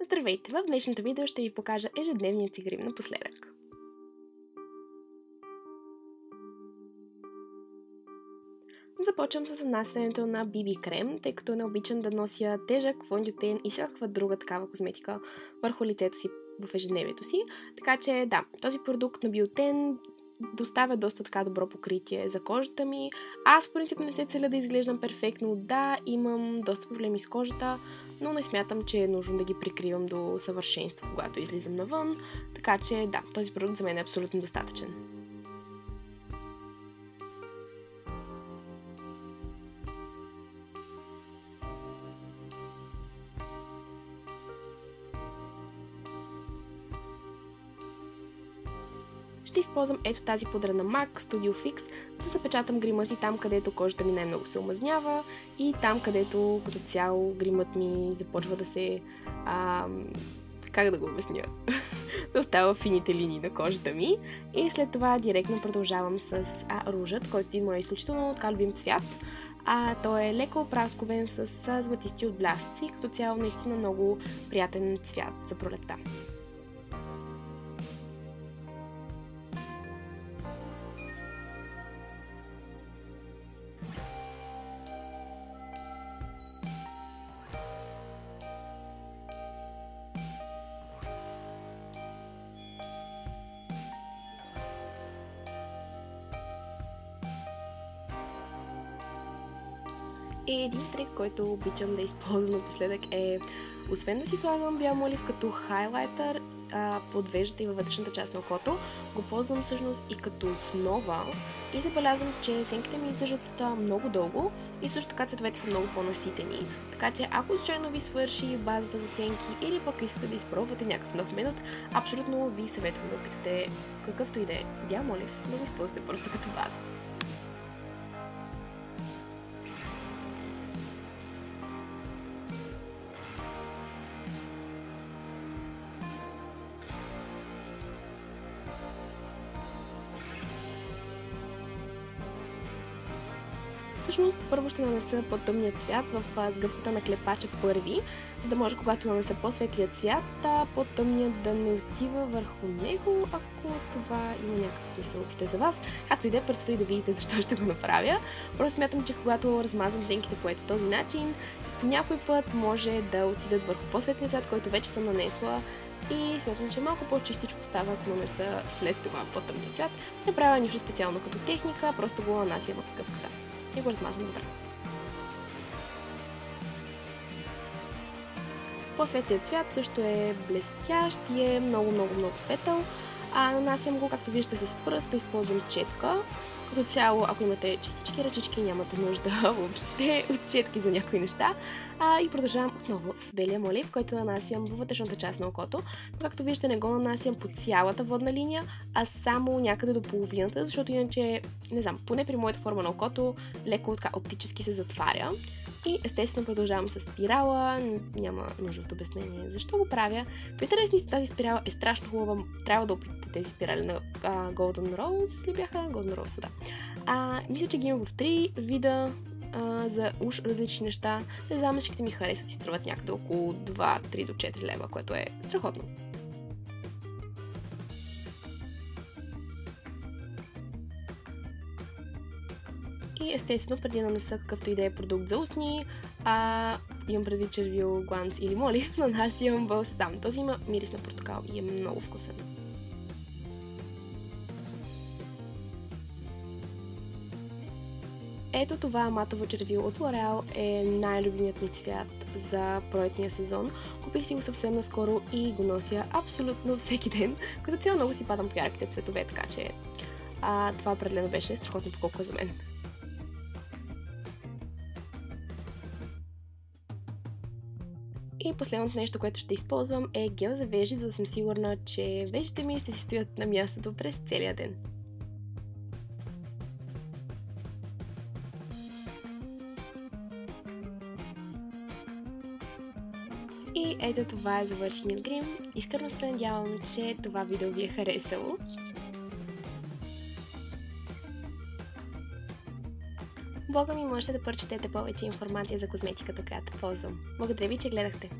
Здравейте! В днешното видео ще ви покажа ежедневният си грим напоследък. Започвам с нанасянето на BB крем, тъй като не обичам да нося тежък фондиотен и всякаква друга такава козметика върху лицето си в ежедневието си. Така че да, този продукт на Биотен доставя доста така добро покритие за кожата ми. Аз в принцип не се целя да изглеждам перфектно. Да, имам доста проблеми с кожата, но не смятам, че е нужно да ги прикривам до съвършенство, когато излизам навън. Така че да, този продукт за мен е абсолютно достатъчен. Ще използвам ето тази пудра на MAC Studio Fix, да запечатам грима си там, където кожата ми най-много се омазнява и там, където като цяло гримът ми започва да се... как да го обясня? Да остава фините линии на кожата ми. И след това директно продължавам с ружът, който има изключително така любим цвят. Той е леко опрасковен с златисти отблясъци, като цяло наистина много приятен цвят за пролетта. Един трик, който обичам да използвам напоследък е, освен да си слагам бял молив като хайлайтър, подвеждата и във вътрешната част на окото, го ползвам всъщност и като основа и забелязвам, че сенките ми издържат много дълго и също така цветовете са много по-наситени. Така че ако случайно ви свърши базата за сенки или пък искате да изпробвате някакъв нов метод, абсолютно ви съветвам да опитате какъвто и да е бял молив, да го използвате просто като база. Всъщност, първо ще нанеса по-тъмния цвят в сгъвката на клепача първи, за да може когато нанеса по-светлия цвят, по-тъмният да не отива върху него, ако това има някакъв смисъл опите за вас. Както и да предстои да видите защо ще го направя. Просто смятам, че когато размазвам сенките по ето този начин, по някой път може да отидат върху по-светлия цвят, който вече съм нанесла. И смятам, че малко по-чистичко става, ако нанеса след това по-тъмния цвят. Не правя нищо специално като техника, просто го нанася в сгъвката. И го размазвам добре. По-светлият цвят също е блестящ и е много светъл. Нанасям го, както виждате, с пръст, да използвам четка. Като цяло, ако имате чистички ръчички, нямате нужда въобще от четки за някои неща. И продължавам отново с белия молив, който нанасям във вътрешната част на окото. Но както виждате, не го нанасям по цялата водна линия, а само някъде до половината, защото иначе, не знам, поне при моята форма на окото, леко така оптически се затваря. И естествено продължавам с спирала, няма нужда от обяснение защо го правя. В интерес тази спирала е страшно хубава, трябва да опитате тези спирали на Golden Rose ли бяха? Golden Rose, да. Мисля, че ги имам в 3 вида за уж различни неща. Не знам, ще ми харесват и струват някъде около 2-3 до 4 лева, което е страхотно. И естествено, преди да нанеса какъвто и да е продукт за устни, имам предвид червил, гланц или молив, нанасям балсам. Този има мирис на портокал и е много вкусен. Ето това матово червило от L'Oreal е най-любимият ми цвят за пролетния сезон. Купих си го съвсем наскоро и го нося абсолютно всеки ден. Като цяло много си падам по ярките цветове, така че това определено беше страхотна покупка за мен. И последното нещо, което ще използвам е гел за вежи, за да съм сигурна, че вежите ми ще си стоят на мястото през целия ден. И ето това е завършеният грим. Искрено се надявам, че това видео ви е харесало. Блога ми можете да прочетете повече информация за козметиката, която ползвам. Благодаря ви, че гледахте!